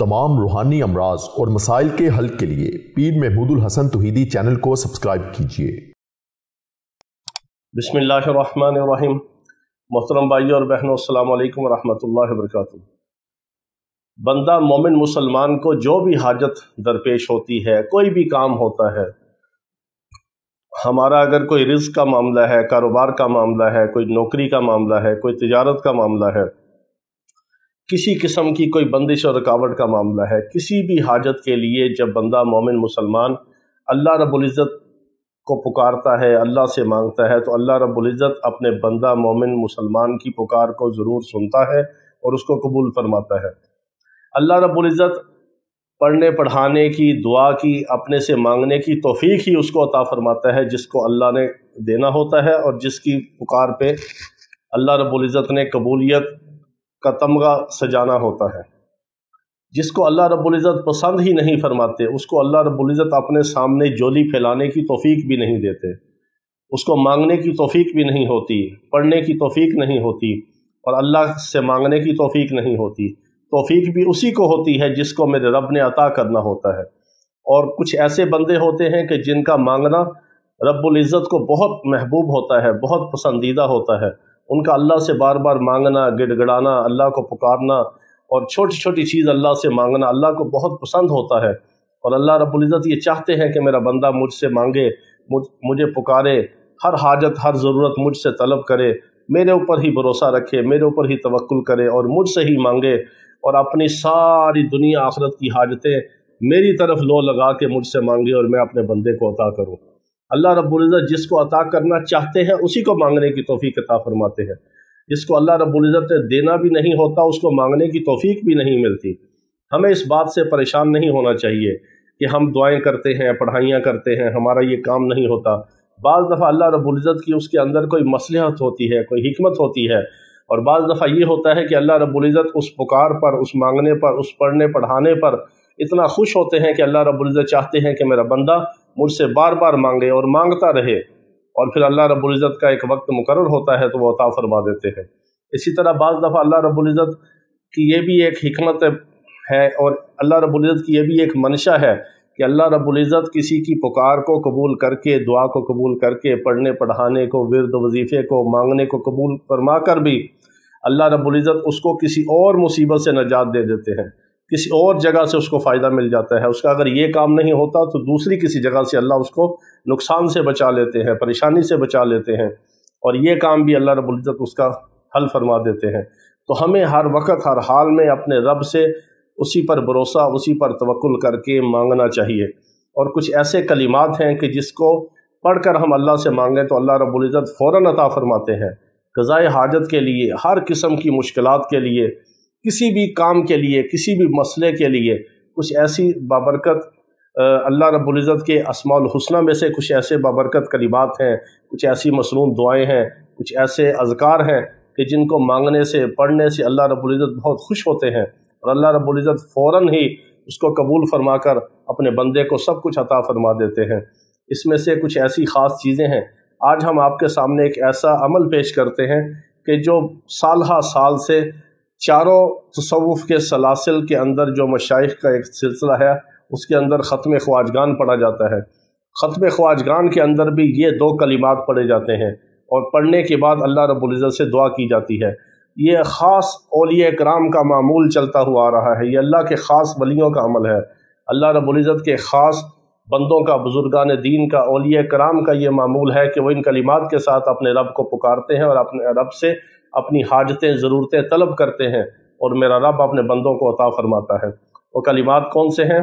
तमाम रूहानी अमराज और मसाइल के हल के लिए पीर महमूद उल हसन तौहीदी चैनल को सब्सक्राइब कीजिए। बिस्मिल्लाहिर्रहमानिर्रहीम। मोहतरम भाइयों और बहनों, अस्सलामु अलैकुम वरहमतुल्लाहि वबरकातुहू। बंदा मोमिन मुसलमान को जो भी हाजत दरपेश होती है, कोई भी काम होता है, हमारा अगर कोई रिज़्क़ का मामला है, कारोबार का मामला है, कोई नौकरी का मामला है, कोई तिजारत का मामला है, किसी किस्म की कोई बंदिश और रुकावट का मामला है, किसी भी हाजत के लिए जब बंदा मोमिन मुसलमान अल्लाह रब्बुल इज़्ज़त को पुकारता है, अल्लाह से मांगता है, तो अल्लाह रब्बुल इज़्ज़त अपने बंदा मोमिन मुसलमान की पुकार को ज़रूर सुनता है और उसको कबूल फरमाता है। अल्लाह रब्बुल इज़्ज़त पढ़ने पढ़ाने की, दुआ की, अपने से मांगने की तौफीक ही उसको अता फरमाता है जिसको अल्लाह ने देना होता है और जिसकी पुकार पे अल्लाह रब्बुल इज़्ज़त ने कबूलियत का तमगा सजाना होता है। जिसको अल्लाह रब्बुल इज़्ज़त पसंद ही नहीं फरमाते, उसको अल्लाह रब्बुल इज़्ज़त अपने सामने जोली फैलाने की तौफीक भी नहीं देते, उसको मांगने की तौफीक भी नहीं होती, पढ़ने की तौफीक नहीं होती और अल्लाह से मांगने की तौफीक नहीं होती। तौफीक भी उसी को होती है जिसको मेरे रब ने अता करना होता है। और कुछ ऐसे बंदे होते हैं कि जिनका मांगना रब्बुल इज़्ज़त को बहुत महबूब होता है, बहुत पसंदीदा होता है। उनका अल्लाह से बार बार मांगना, गिड़गिड़ाना, अल्लाह को पुकारना और छोटी छोटी चीज़ अल्लाह से मांगना अल्लाह को बहुत पसंद होता है। और अल्लाह रब्बुल इज़्ज़त ये चाहते हैं कि मेरा बंदा मुझसे मांगे, मुझे पुकारे, हर हाजत हर ज़रूरत मुझसे तलब करे, मेरे ऊपर ही भरोसा रखे, मेरे ऊपर ही तवक्कुल करे और मुझसे ही मांगे और अपनी सारी दुनिया आखिरत की हाजतें मेरी तरफ लो लगा के मुझसे मांगे और मैं अपने बंदे को अता करूँ। अल्लाह रब्बुल इज़्ज़त जिसको अता करना चाहते हैं उसी को मांगने की तौफीक अता फरमाते हैं। जिसको अल्लाह रब्बुल इज़्ज़त ने देना भी नहीं होता, उसको मांगने की तौफीक भी नहीं मिलती। हमें इस बात से परेशान नहीं होना चाहिए कि हम दुआएं करते हैं, पढ़ाइयाँ करते हैं, हमारा ये काम नहीं होता। बाज़ दफ़ा अल्लाह रब्बुल इज़्ज़त की उसके अंदर कोई मसलहत होती है, कोई हिकमत होती है और बाज़ दफ़ा ये होता है कि अल्लाह रब्बुल इज़्ज़त उस पुकार पर, उस मांगने पर, उस पढ़ने पढ़ाने पर इतना खुश होते हैं कि अल्लाह रब्बुल इज़्ज़त चाहते हैं कि मेरा बंदा मुझसे बार बार मांगे और मांगता रहे और फिर अल्लाह रब्बुल इज़्ज़त का एक वक्त मुकर्रर होता है तो वो अता फरमा देते हैं। इसी तरह बाज़ दफ़ा अल्लाह रब्बुल इज़्ज़त की ये भी एक हिकमत है और अल्लाह रब्बुल इज़्ज़त की ये भी एक मंशा है कि अल्लाह रब्बुल इज़्ज़त किसी की पुकार को कबूल करके, दुआ को कबूल करके, पढ़ने पढ़ाने को, विर्द वजीफ़े को, मांगने को कबूल फरमा कर भी अल्लाह रब्बुल इज़्ज़त उसको किसी और मुसीबत से नजात दे देते हैं, किसी और जगह से उसको फ़ायदा मिल जाता है। उसका अगर ये काम नहीं होता तो दूसरी किसी जगह से अल्लाह उसको नुकसान से बचा लेते हैं, परेशानी से बचा लेते हैं और ये काम भी अल्लाह रब्बुल इज़्ज़त उसका हल फरमा देते हैं। तो हमें हर वक्त हर हाल में अपने रब से उसी पर भरोसा, उसी पर तवक्कुल करके मांगना चाहिए। और कुछ ऐसे कलिमात हैं कि जिसको पढ़कर हम अल्लाह से मांगें तो अल्लाह रब्बुल इज़्ज़त फ़ौरन अता फरमाते हैं। क़ज़ाए हाजत के लिए, हर किस्म की मुश्किलात के लिए, किसी भी काम के लिए, किसी भी मसले के लिए कुछ ऐसी बाबरकत अल्लाह रब्बुल इज़्ज़त के अस्माउल हुस्ना में से कुछ ऐसे बाबरकत कलिमात हैं, कुछ ऐसी मसनून दुआएं हैं, कुछ ऐसे अज़कार हैं कि जिनको मांगने से, पढ़ने से अल्लाह रब्बुल इज़्ज़त बहुत खुश होते हैं और अल्लाह रब्बुल इज़्ज़त फ़ौरन ही उसको कबूल फरमा कर अपने बंदे को सब कुछ अता फरमा देते हैं। इसमें से कुछ ऐसी ख़ास चीज़ें हैं। आज हम आपके सामने एक ऐसा अमल पेश करते हैं कि जो साल साल से चारों तसव्वुफ़ के सलासिल के अंदर जो मशाइख का एक सिलसिला है उसके अंदर ख़त्म ख्वाजगान पढ़ा जाता है। ख़त्म ख्वाजगान के अंदर भी ये दो कलिमात पढ़े जाते हैं और पढ़ने के बाद अल्लाह रब्बुल इज़्ज़त से दुआ की जाती है। ये ख़ास औलिया कराम का मामूल चलता हुआ आ रहा है, ये अल्लाह के ख़ास वलियों का अमल है। अल्लाह रब्बुल इज़्ज़त के ख़ास बंदों का, बुजुर्गान दीन का, औलिया कराम का ये मामूल है कि वो इन कलिमात के साथ अपने रब को पुकारते हैं और अपने रब से अपनी हाजतें, ज़रूरतें तलब करते हैं और मेरा रब अपने बंदों को अता फरमाता है। वो कलिमात कौन से हैं?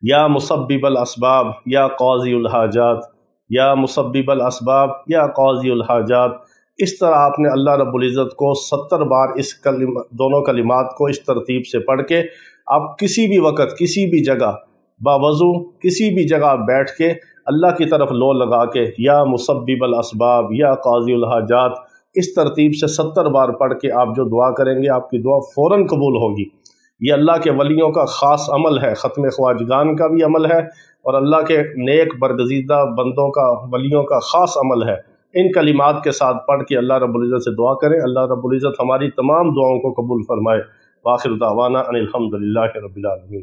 या मुसब्बिबल असबाब या क़ाज़िउल हाजात, या मुसब्बिबल असबाब या क़ाज़िउल हाजात। इस तरह आपने अल्लाह रब्बुल इज़्ज़त को 70 बार इस दोनों कलिमात को इस तरतीब से पढ़ के आप किसी भी वक़्त, किसी भी जगह, बावज़ू किसी भी जगह बैठ के अल्लाह की तरफ लो लगा के या मुसब्बिबल असबाब या क़ाज़िउल हाजात इस तरतीब से 70 बार पढ़ के आप जो दुआ करेंगे आपकी दुआ फ़ौरन कबूल होगी। ये अल्लाह के वलियों का ख़ास अमल है, ख़त्म ख्वाजगान का भी अमल है और अल्लाह के नेक बरगज़ीदा बंदों का, वलियों का ख़ास अमल है। इन कलिमात के साथ पढ़ के अल्लाह रब्बुल इज़्ज़त से दुआ करें। अल्लाह रब्बुल इज़्ज़त हमारी तमाम दुआओं को कबूल फरमाए। وآخر دعوانا ان الحمدللہ رب العالمین۔